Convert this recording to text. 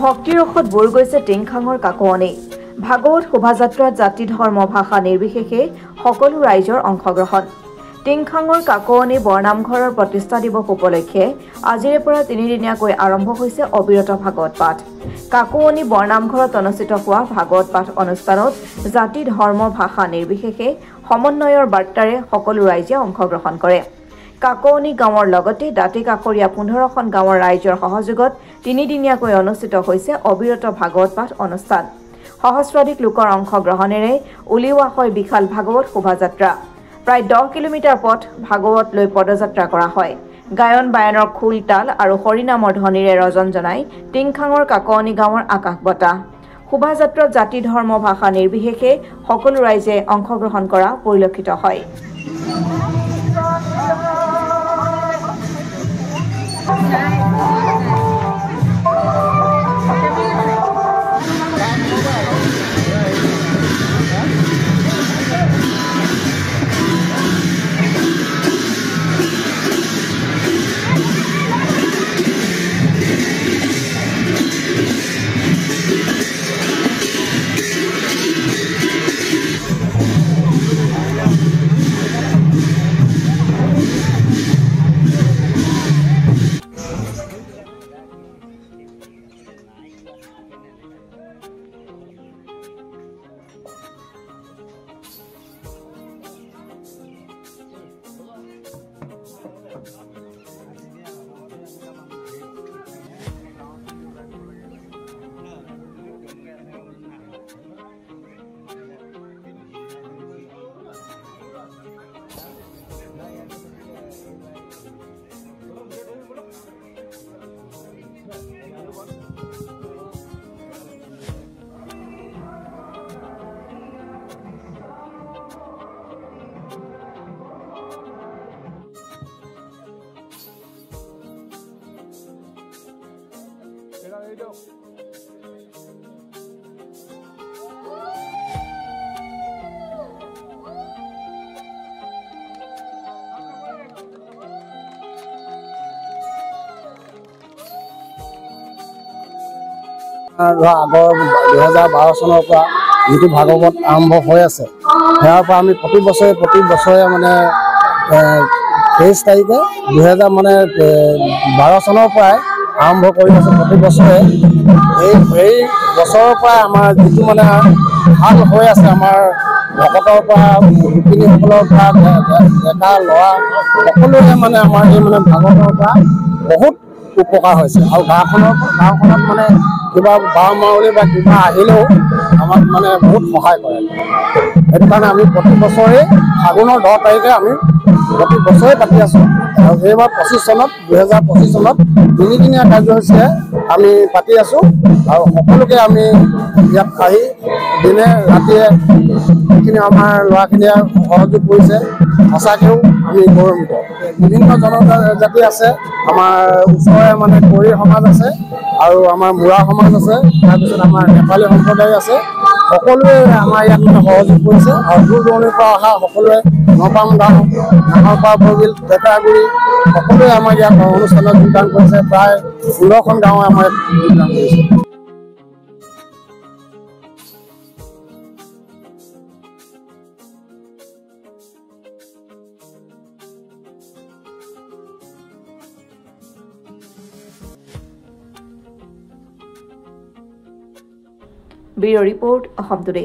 ভক্তিৰসত বুৰ গৈছে টিংখাঙৰ কাকোৱনী। ভাগৱত শোভাযাত্ৰাত জাতি ধৰ্ম ভাষা নিৰ্বিশেষে সকলো ৰাইজৰ অংশগ্ৰহণ। টিংখাঙৰ কাকোৱনী বৰনামঘৰৰ প্ৰতিষ্ঠা দিৱস উপলক্ষে আজিৰে পৰা 3 দিনীয়াকৈ আৰম্ভ হৈছে অবিৰত ভাগৱত পাঠ। কাকোৱনী বৰনামঘৰত অনুষ্ঠিত হোৱা ভাগৱত পাঠ অনুষ্ঠানত জাতি ধৰ্ম ভাষা নিৰ্বিশেষে সমন্বয়ৰ বাৰ্তাৰে সকলো ৰাইজে অংশগ্ৰহণ কৰে। কাকোৱনী গাঁৱৰ লগতে দাঁতি কাষৰীয়া 15খন গাঁৱৰ ৰাইজৰ সহযোগত 3 দিনীয়াকৈ অনুষ্ঠিত হৈছে অবিৰত ভাগৱত পাঠ অনুষ্ঠান। সহস্ৰাধিক লোকৰ অংশগ্ৰহণেৰে উলিওৱা হয় বিশাল ভাগৱত শোভাযাত্ৰা। প্ৰায় 10 কিলোমিটাৰ পথ ভাগৱত লৈ পদযাত্ৰা কৰা হয়। গায়ন বায়নৰ খোল তাল আৰু হৰিনামৰ ধ্বনিৰে ৰজন জনাই টিংখাঙৰ কাকোৱনী গাঁৱৰ আকাশ বতাহ। শোভাযাত্ৰাত জাতি ধৰ্ম ভাষা নিৰ্বিশেষে সকলো ৰাইজে অংশগ্ৰহণ কৰা পৰিলক্ষিত হয়। আগৰ 2012 চনৰ পৰা যিটো ভাগৱত আৰম্ভ হৈ আছে, ইয়াৰ পৰা আমি প্ৰতি বছৰে মানে 23 তাৰিখে 2012 চনৰ পৰাই আৰম্ভ কৰি আছোঁ। প্ৰতি বছৰে এই বছৰৰ পৰা আমাৰ যিটো মানে ভাল হৈ আছে, আমাৰ ভকতৰ পৰা শিপিনীসকলৰ পৰা ডেকা ল'ৰা সকলোৱে মানে আমাৰ এই মানে ভাগৱতৰ পৰা বহুত উপকাৰ হৈছে। আৰু গাঁওখনত মানে কিবা বাওমাউলি বা কিবা আহিলেও আমাক মানে বহুত সহায় কৰে। সেইটো কাৰণে আমি প্ৰতি বছৰে ফাগুনৰ 10 তাৰিখে আমি প্ৰতি বছৰে পাতি আছোঁ। আৰু এইবাৰ 2025 চনত 3 দিনীয়া কাৰ্যসূচীৰে আমি পাতি আছোঁ। আৰু সকলোকে আমি ইয়াত আহি দিনে ৰাতিয়ে যিখিনি আমাৰ ল'ৰাখিনিয়ে সহযোগ কৰিছে, সঁচাকৈও আমি গৌৰৱান্বিত। বিভিন্ন জনজাতি আছে, আমাৰ ওচৰৰে মানে কোঁৱৰী সমাজ আছে আৰু আমাৰ মুৰা সমাজ আছে, তাৰপিছত আমাৰ নেপালী সম্প্ৰদায় আছে। সকলোৱে আমাৰ ইয়াত মানে সহযোগ কৰিছে। আৰু দূৰ দূৰণিৰ পৰা অহা সকলোৱে নপাম গাঁও, নাহৰপাৰা বৰবিল, ডেকাগুৰি সকলোৱে আমাৰ ইয়াত অনুষ্ঠানত যোগদান কৰিছে। প্ৰায় 15খন গাঁৱে আমাৰ যোগদান কৰিছে। Bureau report Assam today.